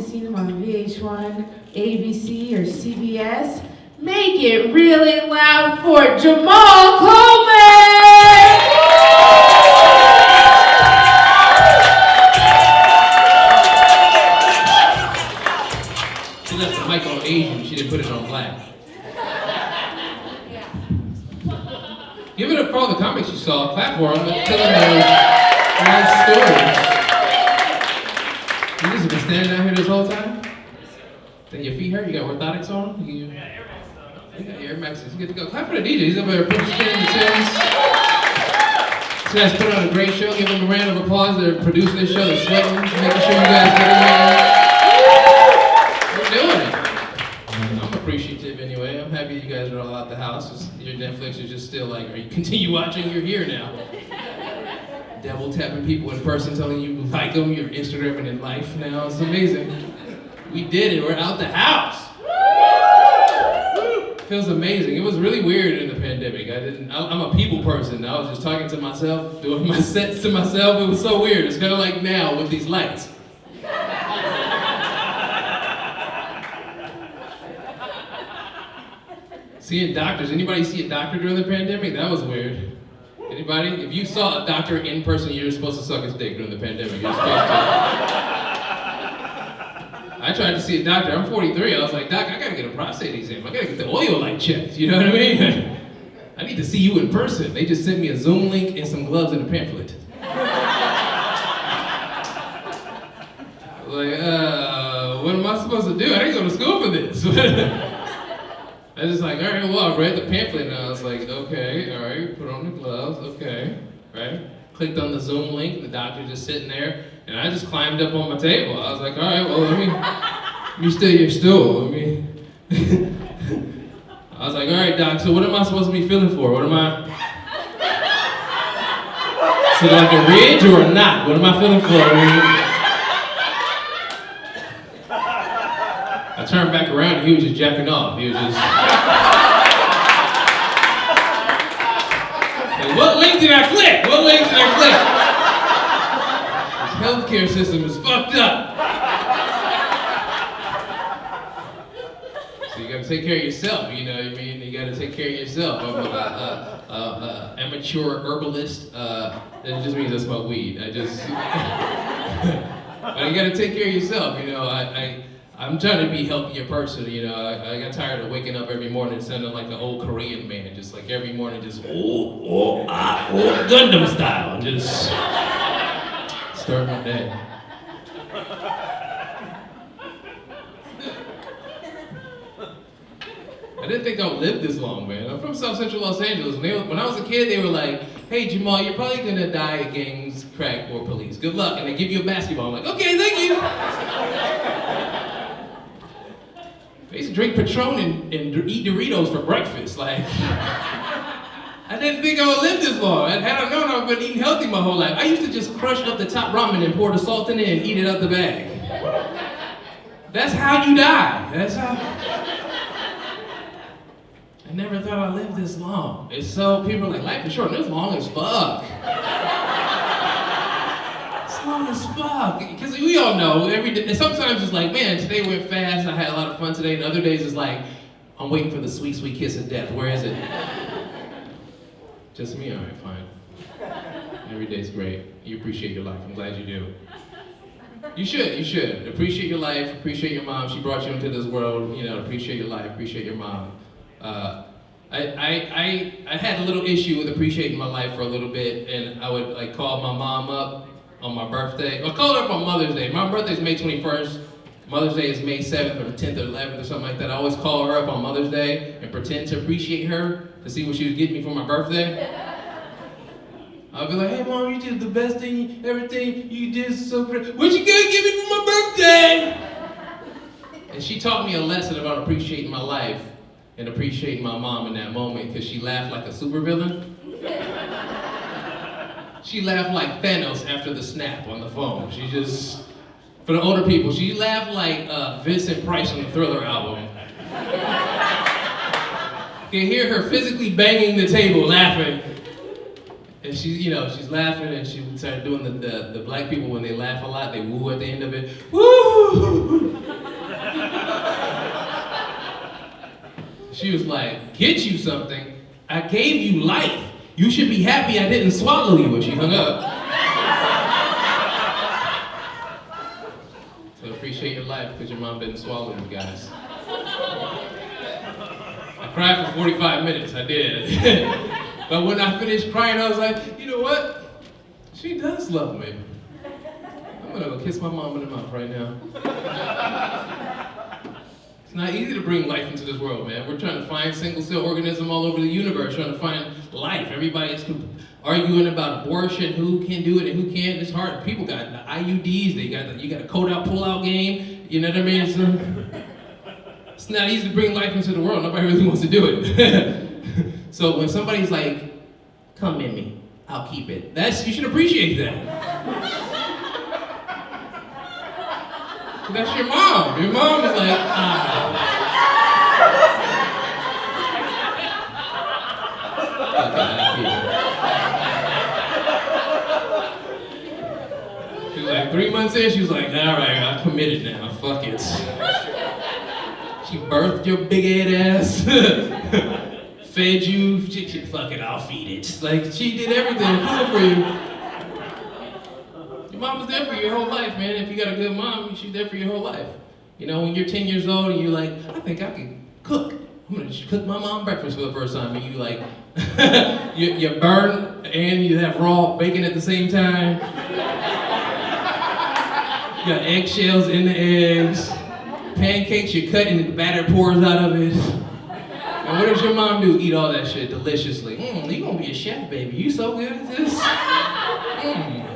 seen him on VH1, ABC, or CBS, make it really loud for Jamal Coleman! She left the mic on Asian, she didn't put it on black. Give it up for all the comics you saw. Clap for them. They're telling those nice stories. You just been standing out here this whole time? Then your feet hurt? You got orthotics on? You got Air Maxes. You get to go. Clap for the DJ. He's up there putting spinning the tunes. This guy's put on a great show. Give them a round of applause. They're producing this show. They're sweating, making sure you guys get in here. We're doing it. I'm appreciative anyway. I'm happy you guys are all out the house. Your Netflix is just still like, are you continue watching? You're here now. Devil tapping people in person, telling you like them. You're Instagramming in life now. It's amazing. We did it. We're out the house. Feels amazing. It was really weird in the pandemic. I'm a people person. I was just talking to myself, doing my sets to myself. It was so weird. It's kind of like now with these lights. Seeing doctors. Anybody see a doctor during the pandemic? That was weird. Anybody? If you saw a doctor in person, you're supposed to suck his dick during the pandemic. You're supposed to. I tried to see a doctor. I'm 43. I was like, Doc, I gotta get a prostate exam. I gotta get the oil light checked. You know what I mean? I need to see you in person. They just sent me a Zoom link and some gloves and a pamphlet. Like, what am I supposed to do? I didn't go to school for this. I was just like, all right, well, I read the pamphlet and I was like, okay, all right, put on the gloves, okay, right? Clicked on the Zoom link, the doctor just sitting there, and I just climbed up on my table. I was like, all right, well, let me steal your stool. I was like, all right, doc, so what am I supposed to be feeling for? What am I? So like a ridge or a knot? What am I feeling for? I turned back around and he was just jacking off. He was just... Like, what link did I click? What link did I click? This healthcare system is fucked up. So you gotta take care of yourself, you know what I mean? You gotta take care of yourself. I'm an amateur herbalist. It just means I smoke weed. But you gotta take care of yourself, you know. I'm trying to be healthier person, you know. I got tired of waking up every morning sounding like an old Korean man, just like every morning, just Gundam style, and just start my day. I didn't think I would live this long, man. I'm from South Central Los Angeles. When I was a kid, they were like, hey, Jamal, you're probably gonna die of gangs, crack, or police. Good luck. And they give you a basketball. I'm like, okay, thank you. I used to drink Patron and eat Doritos for breakfast. Like, I didn't think I would live this long. Had I known, I've been eating healthy my whole life. I used to just crush up the top ramen and pour the salt in it and eat it out the bag. That's how you die. That's how. I never thought I'd live this long. It's so, people are like, life is short, and it's long as fuck. It's long as fuck. Because we all know, every day, and sometimes it's like, man, today went fast, I had a lot of fun today, and other days it's like, I'm waiting for the sweet, sweet kiss of death. Where is it? Just me? All right, fine. Every day's great. You appreciate your life. I'm glad you do. You should. Appreciate your life, appreciate your mom. She brought you into this world, you know, appreciate your life, appreciate your mom. I had a little issue with appreciating my life for a little bit, and I would like call my mom up on my birthday. I called her up on Mother's Day. My birthday's May 21st. Mother's Day is May 7th or 10th or 11th or something like that. I always call her up on Mother's Day and pretend to appreciate her to see what she was getting me for my birthday. I'll be like, hey mom, you did the best thing, everything you did is so great. What you gonna give me for my birthday? And she taught me a lesson about appreciating my life and appreciating my mom in that moment, because she laughed like a supervillain. She laughed like Thanos after the snap on the phone. She just, for the older people, she laughed like Vincent Price on the Thriller album. You can hear her physically banging the table, laughing. And she's laughing, and she started doing the black people when they laugh a lot, they woo at the end of it. Woo! She was like, get you something. I gave you life. You should be happy I didn't swallow you. And she hung up. So appreciate your life because your mom didn't swallow you, guys. I cried for 45 minutes, I did. But when I finished crying, I was like, you know what? She does love me. I'm gonna go kiss my mom in the mouth right now. It's not easy to bring life into this world, man. We're trying to find single-cell organism all over the universe, trying to find life. Everybody's arguing about abortion, who can do it and who can't. It's hard. People got the IUDs. You got a code-out, pull-out game. You know what I mean? It's not easy to bring life into the world. Nobody really wants to do it. So when somebody's like, come in me, I'll keep it. You should appreciate that. That's your mom. Your mom is like, She was like 3 months in, she was like, all right, I'm committed now, fuck it. She birthed your big head ass, fed you, fuck it, I'll feed it. Like, she did everything cool for you. Your mom was there for you your whole life, man. If you got a good mom, she's there for your whole life. You know, when you're 10 years old and you're like, I think I can cook. I'm gonna cook my mom breakfast for the first time. And you like, you burn and you have raw bacon at the same time. You got eggshells in the eggs. Pancakes you cut and the batter pours out of it. And what does your mom do? Eat all that shit deliciously. You gonna be a chef, baby. You so good at this.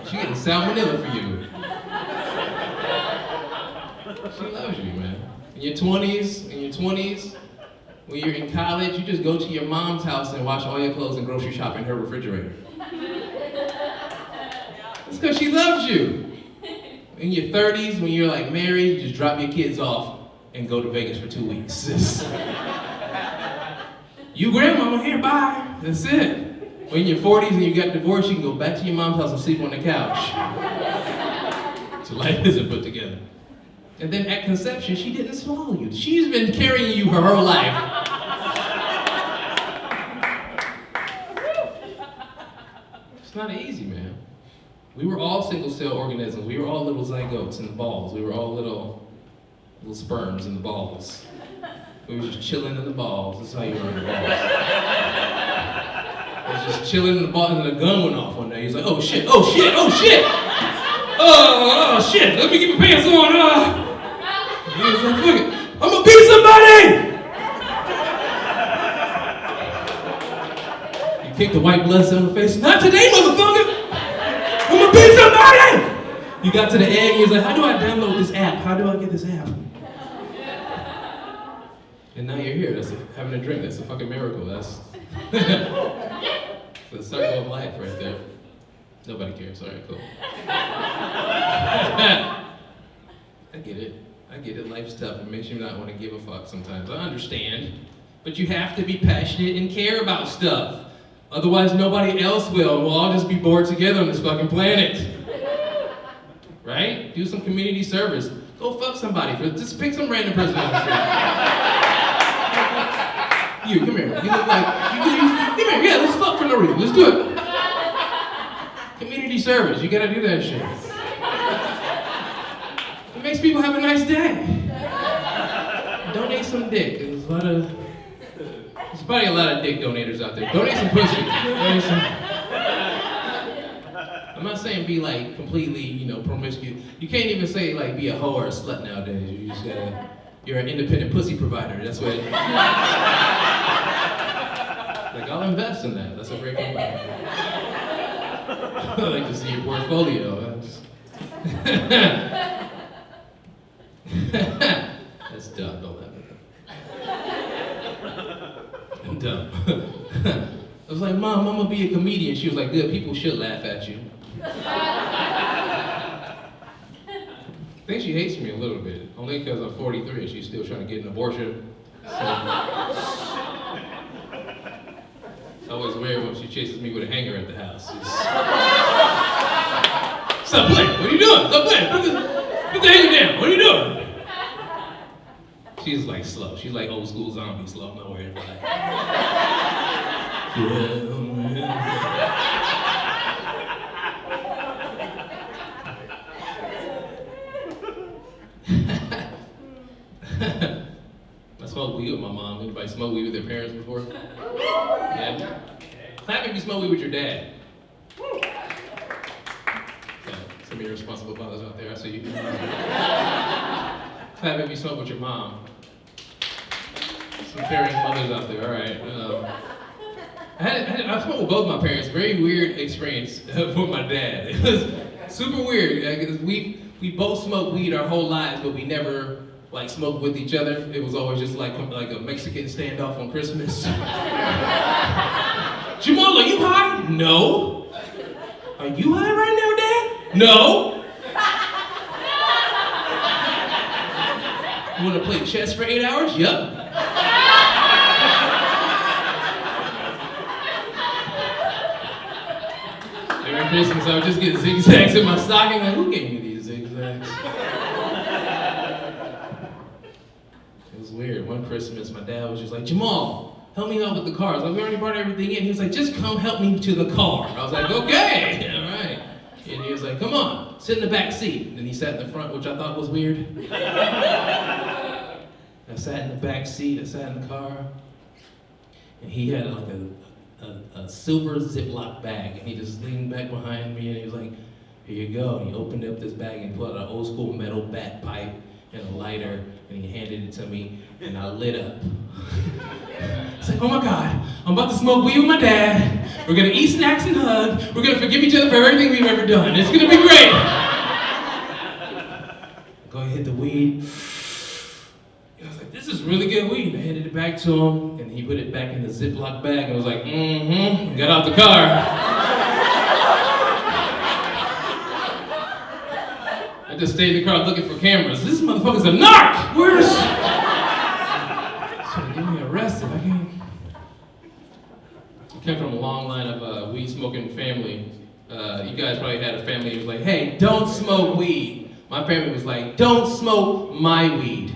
She getting salmonella for you. She loves you, man. In your 20s, when you're in college, you just go to your mom's house and wash all your clothes and grocery shop in her refrigerator. It's because she loves you. In your 30s, when you're like married, you just drop your kids off and go to Vegas for 2 weeks. You grandmama, here, bye. That's it. When in your 40s and you got divorced, you can go back to your mom's house and sleep on the couch. So life isn't put together. And then at conception, she didn't swallow you. She's been carrying you her whole life. It's not easy, man. We were all single-cell organisms. We were all little zygotes in the balls. We were all little sperms in the balls. We were just chilling in the balls. That's how you were in the balls. I was just chilling in the balls, and the gun went off one day. He's like, oh shit, oh shit, oh shit! Oh shit, let me get my pants on. He was like, fuck it, I'm gonna beat somebody! You kick the white blood cell in the face. Not today, motherfucker! I'm gonna beat somebody! You got to the egg, he was like, how do I download this app? How do I get this app? And now you're here. That's having a drink. That's a fucking miracle. That's the circle of life right there. Nobody cares. All right, cool. I get it. Life's tough. It makes you not want to give a fuck sometimes. I understand. But you have to be passionate and care about stuff. Otherwise, nobody else will. We'll all just be bored together on this fucking planet. Right? Do some community service. Go fuck somebody. Just pick some random person on the street. You, come here. You look like, come here, yeah, let's fuck for no reason. Let's do it. Community service, you gotta do that shit. It makes people have a nice day. Donate some dick. There's probably a lot of dick donators out there. Donate some pussy. I'm not saying be like completely, promiscuous. You can't even say like be a hoe or a slut nowadays. You just gotta, you're an independent pussy provider. That's what. Like, I'll invest in that. That's a great company. I'd like to see your portfolio. That's dumb. Don't laugh at that. I'm dumb. I was like, Mom, I'm gonna be a comedian. She was like, good, people should laugh at you. I think she hates me a little bit, only because I'm 43 and she's still trying to get an abortion. So always weird when she chases me with a hanger at the house. Stop playing. What are you doing? Stop playing. Put the hanger down. What are you doing? She's like slow. She's like old school zombie slow. I'm not worried about it. I smoked weed with my mom. Anybody smoke weed with their parents before? Yeah. Clap if you smoke weed with your dad. Yeah, some of your responsible fathers out there, I see you. Clap if you smoke with your mom. Some caring mothers out there, all right. I smoked with both my parents. Very weird experience with my dad. It was super weird. We both smoked weed our whole lives, but we never like smoked with each other. It was always just like a Mexican standoff on Christmas. Jamal, are you high? No. Are you high right now, Dad? No. You want to play chess for 8 hours? Yup. Every Christmas, I would just get zigzags in my stocking. Like, who gave me these zigzags? It was weird. One Christmas, my dad was just like, Jamal, help me out with the car. I was like, we already brought everything in. He was like, just come help me to the car. I was like, okay, all right. And he was like, come on, sit in the back seat. And then he sat in the front, which I thought was weird. I sat in the back seat, I sat in the car, and he had like a silver Ziploc bag, and he just leaned back behind me, and he was like, here you go. And he opened up this bag and pulled out an old school metal bat pipe and a lighter, and he handed it to me, and I lit up. It's like, oh my God, I'm about to smoke weed with my dad. We're gonna eat snacks and hug. We're gonna forgive each other for everything we've ever done. It's gonna be great. Go ahead, hit the weed. I was like, this is really good weed. I handed it back to him, and he put it back in the Ziploc bag, and was like, and got out the car. I just stayed in the car looking for cameras. This motherfucker's a narc! Where's... He's trying to get me arrested. I came from a long line of weed-smoking family. You guys probably had a family who was like, hey, don't smoke weed. My family was like, don't smoke my weed.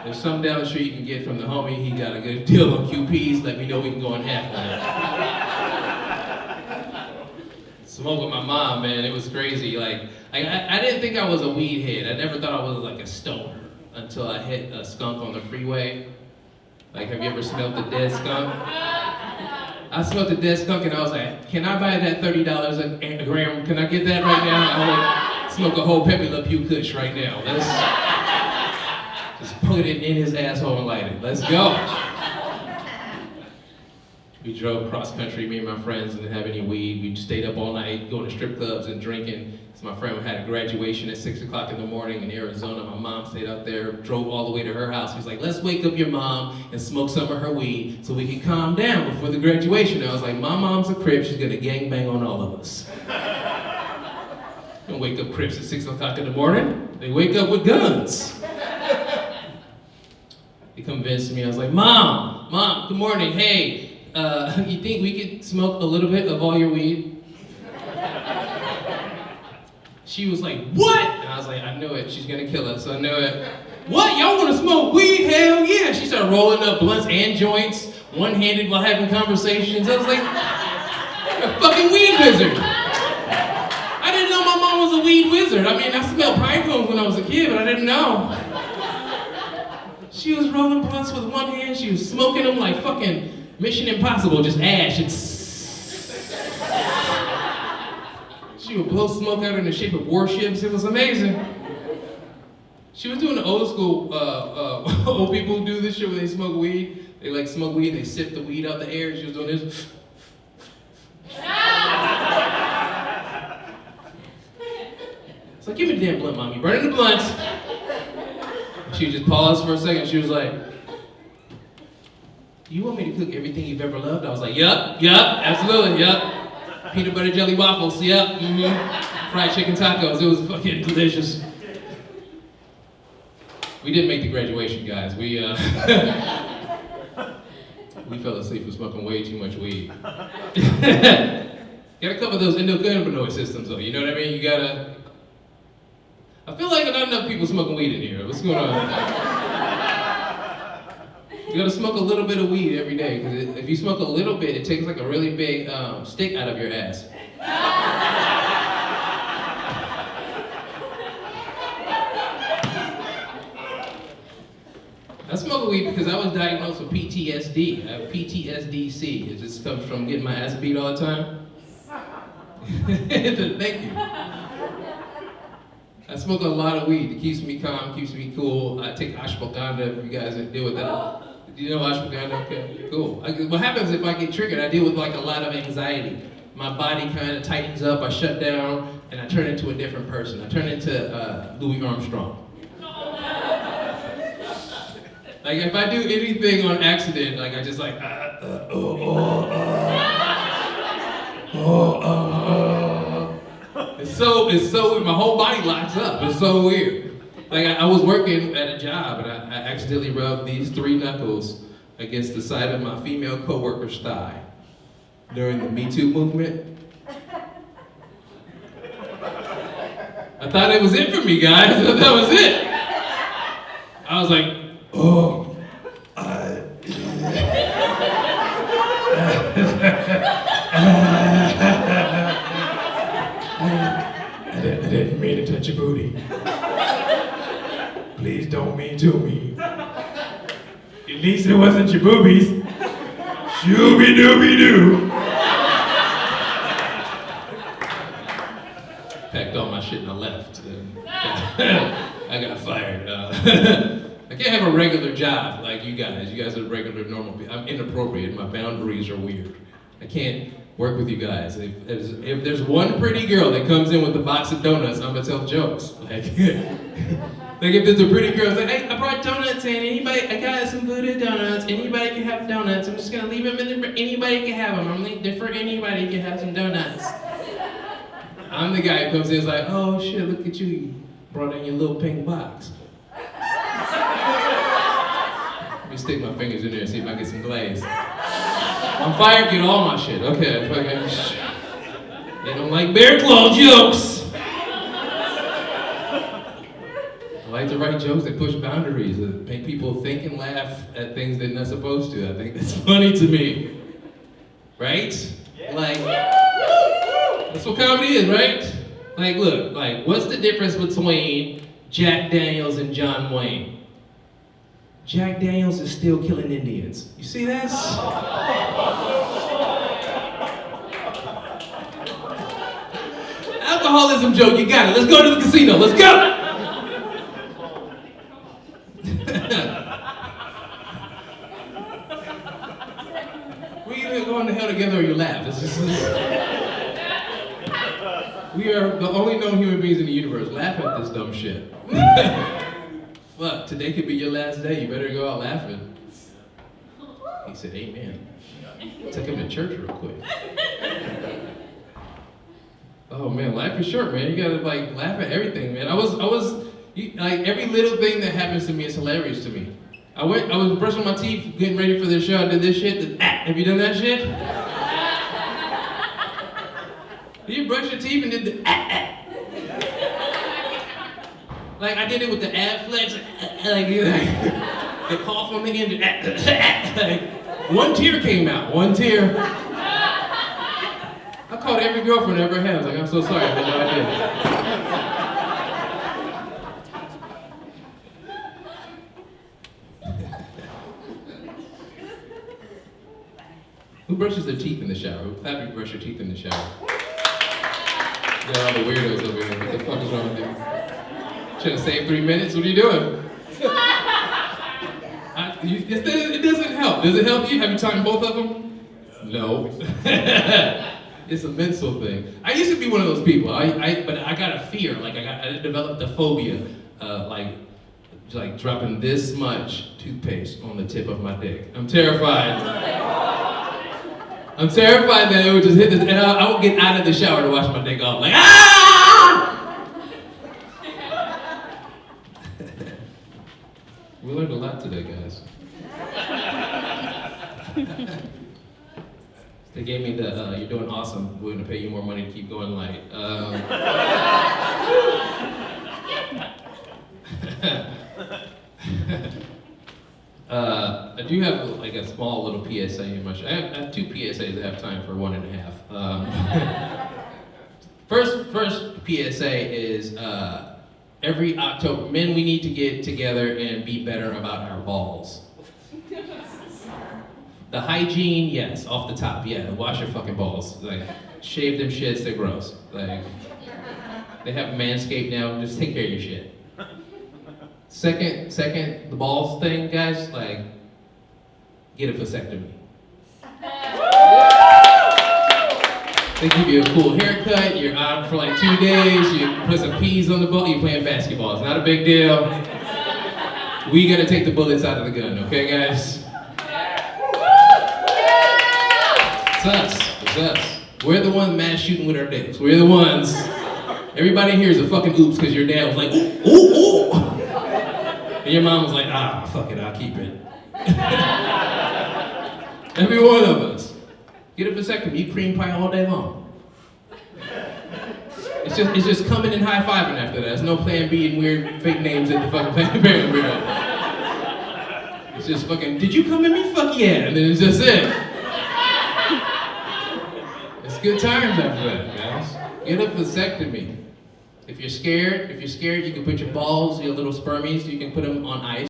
There's some down the street you can get from the homie. He got a good deal on QPs. Let me know we can go in half on that. Smoke with my mom, man. It was crazy. Like, I didn't think I was a weed head. I never thought I was like a stoner until I hit a skunk on the freeway. Like, have you ever smelled the dead skunk? I smelled the dead skunk and I was like, can I buy that $30 a gram? Can I get that right now? I would smoke a whole Pepe Le Pew Kush right now. Let's just put it in his asshole and light it. Let's go. We drove cross country, me and my friends, and didn't have any weed. We stayed up all night, going to strip clubs and drinking. So my friend had a graduation at 6 o'clock in the morning in Arizona. My mom stayed out there, drove all the way to her house. She was like, let's wake up your mom and smoke some of her weed so we can calm down before the graduation. I was like, my mom's a Crip, she's gonna gangbang on all of us. Don't wake up Crips at 6 o'clock in the morning. They wake up with guns. He convinced me. I was like, Mom, good morning. Hey, you think we could smoke a little bit of all your weed? She was like, what? And I was like, I knew it. She's gonna kill us. I knew it. What? Y'all wanna smoke weed? Hell yeah. She started rolling up blunts and joints, one-handed while having conversations. I was like, you're a fucking weed wizard. I didn't know my mom was a weed wizard. I mean, I smelled pine cones when I was a kid, but I didn't know. She was rolling blunts with one hand. She was smoking them like fucking Mission Impossible, just ash. She would blow smoke out in the shape of warships. It was amazing. She was doing the old school, old people who do this shit where they smoke weed. They like smoke weed, they sip the weed out the air. She was doing this. It's like, give me the damn blunt, mommy. Burning the blunts. She would just pause for a second. She was like, you want me to cook everything you've ever loved? I was like, yup, absolutely, yup. Peanut butter jelly waffles, yep, Fried chicken tacos, it was fucking delicious. We didn't make the graduation, guys. We We fell asleep from smoking way too much weed. Gotta cover those endocannabinoid systems though, you know what I mean? You gotta... I feel like not enough people smoking weed in here. What's going on? You gotta smoke a little bit of weed every day, because if you smoke a little bit, it takes like a really big stick out of your ass. I smoke weed because I was diagnosed with PTSD. I have PTSDC. It just comes from getting my ass beat all the time. Thank you. I smoke a lot of weed. It keeps me calm, keeps me cool. I take ashwagandha if you guys deal with that. Do you know ashwagandha? Okay, cool. What happens if I get triggered? I deal with like a lot of anxiety. My body kind of tightens up, I shut down, and I turn into a different person. I turn into Louis Armstrong. Like if I do anything on accident, like I just like, It's so weird. My whole body locks up. It's so weird. Like I was working at a job and I accidentally rubbed these 3 knuckles against the side of my female coworker's thigh during the Me Too movement. I thought it was it for me, guys. I thought that was it. I was like, oh, I didn't mean to touch your booty. Please don't mean to me. At least it wasn't your boobies. Shooby-dooby-doo. Packed all my shit and I left. I got fired. I can't have a regular job like you guys. You guys are regular, normal people. I'm inappropriate. My boundaries are weird. I can't work with you guys. If there's one pretty girl that comes in with a box of donuts, I'm gonna tell jokes. Like if there's a pretty girl, it's like, hey, I brought donuts in. Anybody? I got some voodoo donuts. Anybody can have donuts. I'm just gonna leave them in there. Anybody can have them. I'm leaving different. Anybody can have some donuts. I'm the guy who comes in and is like, oh shit, look at you. You brought in your little pink box. Let me stick my fingers in there and see if I get some glaze. I'm fired, get all my shit. Okay, fucking. They don't like bear claw jokes. I like to write jokes that push boundaries, that make people think and laugh at things they're not supposed to. I think that's funny to me. Right? Like, that's what comedy is, right? Like, look, like, what's the difference between Jack Daniels and John Wayne? Jack Daniels is still killing Indians. You see this? Alcoholism joke, you got it. Let's go to the casino. Let's go! We either going to hell together or you laugh. We are the only known human beings in the universe. Laugh at this dumb shit. Fuck, today could be your last day. You better go out laughing. He said, amen. Took him to church real quick. Oh man, life is short, man. You gotta like laugh at everything, man. Like every little thing that happens to me is hilarious to me. I was brushing my teeth, getting ready for this show. I did this shit. Have you done that shit? Did you brush your teeth and did the Like I did it with the ab flex, like the cough on the end. Like, one tear came out. One tear. I called every girlfriend I ever had. I was like, I'm so sorry, I had no idea. Who brushes their teeth in the shower? Who clap you brush your teeth in the shower? You got all the weirdos over here. What the fuck is wrong with you? Should have saved 3 minutes. What are you doing? It doesn't help. Does it help you? Have you timed both of them? No. It's a mental thing. I used to be one of those people. But I got a fear. Like I developed a phobia. Like dropping this much toothpaste on the tip of my dick. I'm terrified. I'm terrified that it would just hit this, and I would get out of the shower to wash my dick off. Like ah! We learned a lot today, guys. They gave me the, you're doing awesome, we're gonna pay you more money to keep going light. I do have like a small little PSA in my show. I have two PSAs. I have time for one and a half. First PSA is every October, men, we need to get together and be better about our balls. The hygiene, yes, off the top, yeah. Wash your fucking balls. Like, shave them shits. They're gross. Like, they have Manscaped now. Just take care of your shit. Second, the balls thing, guys. Like, get a vasectomy. They give you a cool haircut. You're out for like 2 days. You put some peas on the ball. You're playing basketball. It's not a big deal. We gotta take the bullets out of the gun, okay, guys? It's us. It's us. We're the ones mass shooting with our dicks. We're the ones. Everybody here is a fucking oops because your dad was like, ooh, ooh, ooh. And your mom was like, ah, fuck it, I'll keep it. Every one of us. Get a vasectomy, eat cream pie all day long. It's just coming and high-fiving after that. There's no plan B and weird fake names in the fucking Planned Parenthood. It's just fucking, did you come at me? Fuck yeah. And then it's just it. It's good times after that, guys. Get a vasectomy. If you're scared, you can put your balls, your little spermies, you can put them on ice.